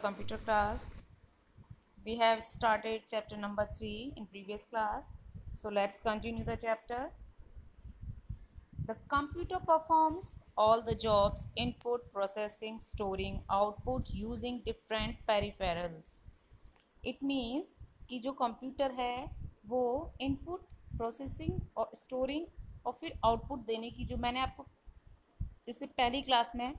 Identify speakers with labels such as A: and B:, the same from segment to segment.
A: computer class. We have started chapter number 3 in previous class. So let's continue the chapter. The computer performs all the jobs: input, processing, storing, output using different peripherals. It means कि जो computer है वो input, processing और storing और फिर output देने की, जो मैंने आपको इससे पहली क्लास में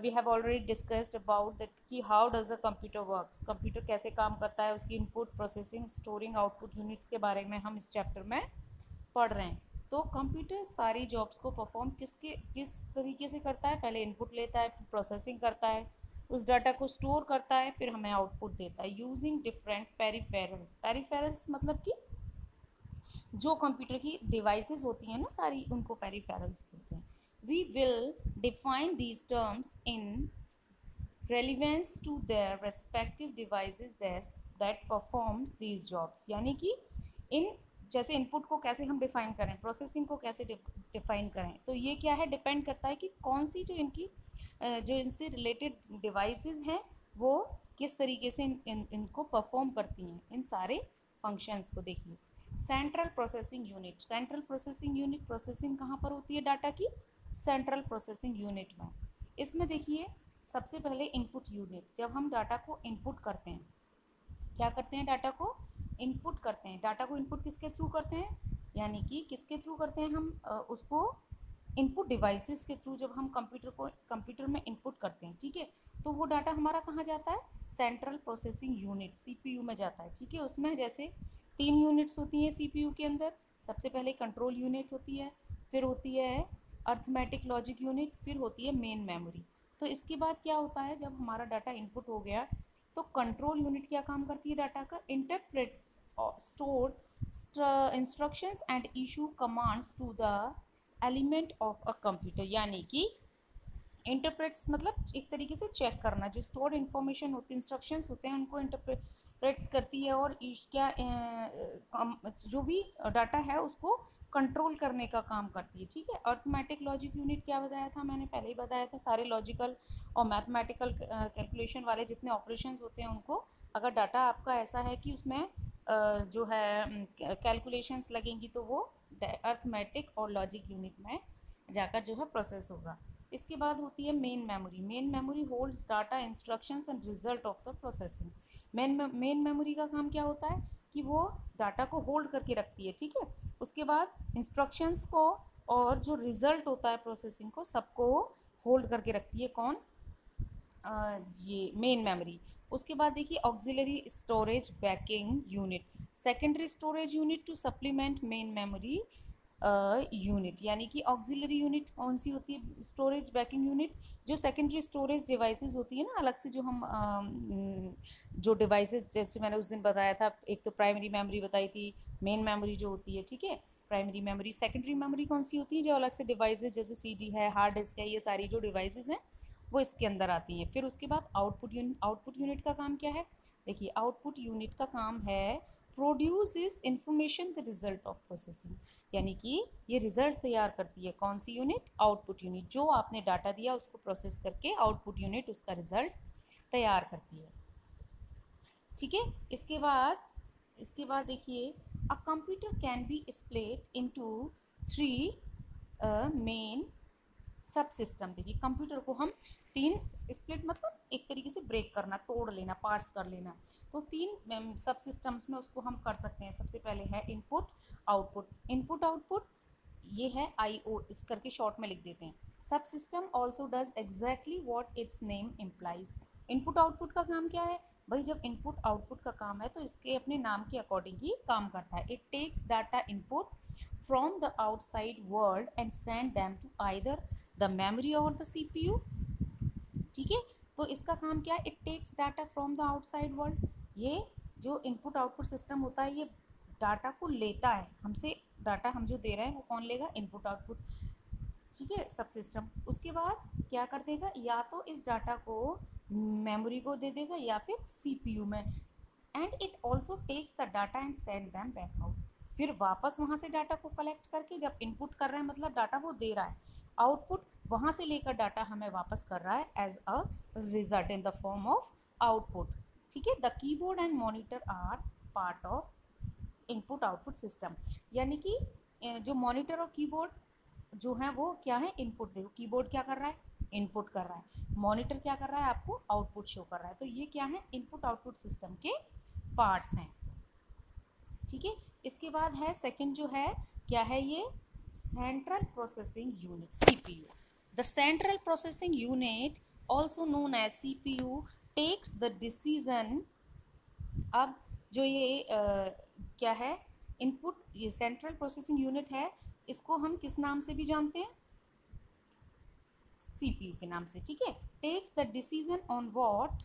A: we have already discussed about that कि how does a computer works, computer कैसे काम करता है, उसकी input, processing, storing, output units के बारे में हम इस चैप्टर में पढ़ रहे हैं। तो कंप्यूटर सारी जॉब्स को परफॉर्म किस तरीके से करता है? पहले इनपुट लेता है, फिर प्रोसेसिंग करता है, उस डाटा को स्टोर करता है, फिर हमें आउटपुट देता है यूजिंग डिफरेंट पेरिफेरल्स। पेरिफेरल्स मतलब कि जो कंप्यूटर की डिवाइसेस होती हैं ना सारी, उनको पेरिफेरल्स बोलते हैं। We will define these terms in relevance to their respective devices that performs these jobs। यानी कि इन जैसे इनपुट को कैसे हम डिफाइन करें, प्रोसेसिंग को कैसे डिफाइन करें, तो ये क्या है, डिपेंड करता है कि कौन सी जो इनकी जो इनसे रिलेटेड डिवाइसेस हैं वो किस तरीके से इनको परफॉर्म करती हैं, इन सारे फंक्शंस को। देखिए, central processing unit. Central processing unit, processing कहाँ पर होती है डाटा की? सेंट्रल प्रोसेसिंग यूनिट में। इसमें देखिए सबसे पहले इनपुट यूनिट, जब हम डाटा को इनपुट करते हैं, क्या करते हैं, डाटा को इनपुट करते हैं। डाटा को इनपुट किसके थ्रू करते हैं? यानी कि किसके थ्रू करते हैं हम उसको इनपुट डिवाइसेस के थ्रू। जब हम कंप्यूटर में इनपुट करते हैं, ठीक है, तो वो डाटा हमारा कहाँ जाता है? सेंट्रल प्रोसेसिंग यूनिट, सीपीयू में जाता है। ठीक है, उसमें जैसे 3 यूनिट्स होती हैं सीपीयू के अंदर। सबसे पहले कंट्रोल यूनिट होती है, फिर होती है अर्थमेटिक लॉजिक यूनिट, फिर होती है मेन मेमोरी। तो इसके बाद क्या होता है, जब हमारा डाटा इनपुट हो गया तो कंट्रोल यूनिट क्या काम करती है? डाटा का interprets, store instructions and issue commands to the element of a computer. यानी कि इंटरप्रेट्स मतलब एक तरीके से चेक करना, जो स्टोर्ड इन्फॉर्मेशन होती है, इंस्ट्रक्शंस होते हैं, उनको इंटरप्रेट्स करती है और क्या जो भी डाटा है उसको कंट्रोल करने का काम करती है। ठीक है, अर्थमेटिक लॉजिक यूनिट क्या बताया था मैंने? पहले ही बताया था, सारे लॉजिकल और मैथमेटिकल कैलकुलेशन वाले जितने ऑपरेशंस होते हैं उनको, अगर डाटा आपका ऐसा है कि उसमें जो है कैलकुलेशंस लगेंगी तो वो अर्थमेटिक और लॉजिक यूनिट में जाकर जो है प्रोसेस होगा। इसके बाद होती है main memory. Main memory holds data, instructions and result of the processing. Main memory का काम क्या होता है कि वो डाटा को होल्ड करके रखती है। ठीक है, उसके बाद इंस्ट्रक्शंस को और जो रिजल्ट होता है प्रोसेसिंग को, सबको होल्ड करके रखती है। कौन? ये मेन मेमोरी। उसके बाद देखिए auxiliary storage backing unit, secondary storage unit to supplement main memory unit. यानी कि ऑक्सिलरी यूनिट कौन सी होती है? स्टोरेज बैकिंग यूनिट, जो सेकेंडरी स्टोरेज डिवाइसेस होती है ना अलग से, जो हम जो डिवाइसेस जैसे मैंने उस दिन बताया था, एक तो प्राइमरी मेमोरी बताई थी, मेन मेमोरी जो होती है, ठीक है, प्राइमरी मेमोरी। सेकेंडरी मेमोरी कौन सी होती है? जो अलग से डिवाइसेस जैसे सीडी है, हार्ड डिस्क है, ये सारी जो डिवाइसेस हैं वो इसके अंदर आती हैं। फिर उसके बाद आउटपुट यूनिट। आउटपुट यूनिट का काम क्या है? देखिए, आउटपुट यूनिट का काम है produce is information the result of processing. यानी कि ये रिजल्ट तैयार करती है। कौन सी यूनिट? Output unit. जो आपने डाटा दिया उसको प्रोसेस करके आउटपुट यूनिट उसका रिजल्ट तैयार करती है। ठीक है, इसके बाद देखिए, a computer can be split into 3 main सब सिस्टम। देखिए, कंप्यूटर को हम 3 स्प्लिट मतलब एक तरीके से ब्रेक करना, तोड़ लेना, पार्ट्स कर लेना, तो 3 सब सिस्टम्स में उसको हम कर सकते हैं। सबसे पहले है इनपुट आउटपुट। इनपुट आउटपुट ये है IO, इस करके शॉर्ट में लिख देते हैं। सब system also does exactly what it's name implies. Input output का काम क्या है भाई? जब इनपुट आउटपुट का काम है तो इसके अपने नाम के अकॉर्डिंग ही काम करता है। It takes data input from the outside world and send them to either the memory or the CPU। ठीक है, तो इसका काम क्या है? It takes data from the outside world. ये जो इनपुट आउटपुट सिस्टम होता है ये डाटा को लेता है हमसे। डाटा हम जो दे रहे हैं वो कौन लेगा? Input output. ठीक है, सब सिस्टम उसके बाद क्या कर देगा? या तो इस डाटा को मेमोरी को दे देगा या फिर CPU में। And it also takes the data and send them back out. फिर वापस वहाँ से डाटा को कलेक्ट करके, जब इनपुट कर रहे हैं मतलब डाटा वो दे रहा है, आउटपुट वहाँ से लेकर डाटा हमें वापस कर रहा है as a result in the form of output, ठीक है। The keyboard and monitor are part of input output system, यानी कि जो मॉनिटर और कीबोर्ड जो है वो क्या है, इनपुट। देखो कीबोर्ड क्या कर रहा है, इनपुट कर रहा है, मॉनिटर क्या कर रहा है, आपको आउटपुट शो कर रहा है। तो ये क्या है, इनपुट आउटपुट सिस्टम के पार्ट्स हैं, ठीक है। इसके बाद है सेकंड जो है, क्या है ये, central processing unit, CPU. The central processing unit also known as CPU takes the decision. अब जो ये क्या है, इनपुट, ये सेंट्रल प्रोसेसिंग यूनिट है, इसको हम किस नाम से भी जानते हैं, सीपीयू के नाम से, ठीक है। Takes the decision on what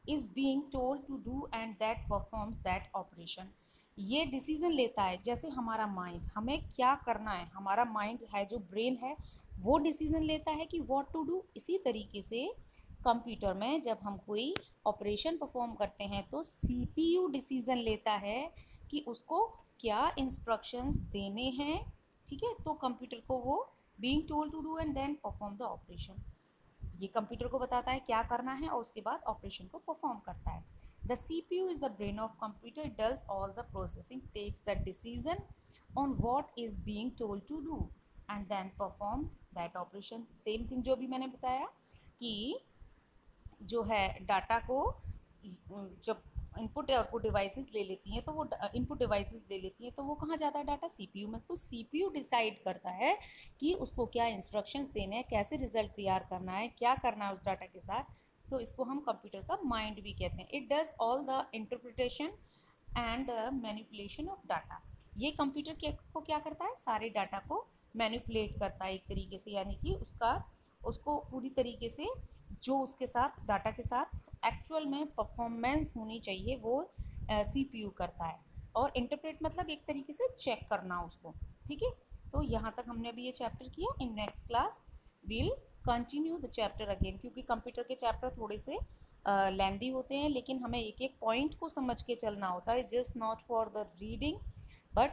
A: is being told to do and that performs that operation. ये डिसीजन लेता है, जैसे हमारा माइंड, हमें क्या करना है, हमारा माइंड है जो ब्रेन है वो डिसीजन लेता है कि व्हाट टू डू। इसी तरीके से कंप्यूटर में जब हम कोई ऑपरेशन परफॉर्म करते हैं तो सीपीयू डिसीजन लेता है कि उसको क्या इंस्ट्रक्शंस देने हैं, ठीक है। तो कंप्यूटर को वो being told to do and then perform the operation, ये कंप्यूटर को बताता है क्या करना है और उसके बाद ऑपरेशन को परफॉर्म करता है। The CPU is the brain of computer. It does all the processing, takes the decision on what is being told to do and then perform that operation. Same thing जो भी मैंने बताया कि जो है डाटा को जब इनपुट आउटपुट डिवाइसेस ले लेती हैं तो वो इनपुट डिवाइसेस ले लेती हैं तो वो कहाँ जाता है डाटा, सीपीयू में। तो सीपीयू डिसाइड करता है कि उसको क्या इंस्ट्रक्शंस देने हैं, कैसे रिजल्ट तैयार करना है, क्या करना है उस डाटा के साथ। तो इसको हम कंप्यूटर का माइंड भी कहते हैं। It does all the interpretation and manipulation of data. ये कंप्यूटर को क्या करता है, सारे डाटा को मैनिपुलेट करता है एक तरीके से, यानी कि उसको पूरी तरीके से जो उसके साथ डाटा के साथ एक्चुअल में परफॉर्मेंस होनी चाहिए वो सीपीयू करता है। और इंटरप्रेट मतलब एक तरीके से चेक करना उसको, ठीक है। तो यहाँ तक हमने अभी ये चैप्टर किया। In next class will continue the chapter again, क्योंकि कंप्यूटर के चैप्टर थोड़े से लेंदी होते हैं, लेकिन हमें एक एक पॉइंट को समझ के चलना होता है। Just not for the reading but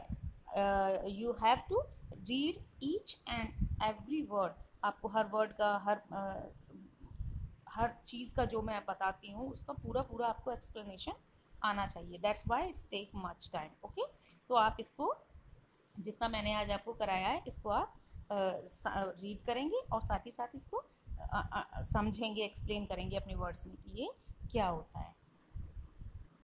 A: you have to read each and every word. आपको हर वर्ड का हर चीज़ का जो मैं बताती हूँ उसका पूरा पूरा आपको एक्सप्लेनेशन आना चाहिए। That's why it's take much time, okay. तो आप इसको जितना मैंने आज आपको कराया है इसको आप रीड करेंगे और साथ ही साथ इसको समझेंगे, एक्सप्लेन करेंगे अपने वर्ड्स में कि ये क्या होता है।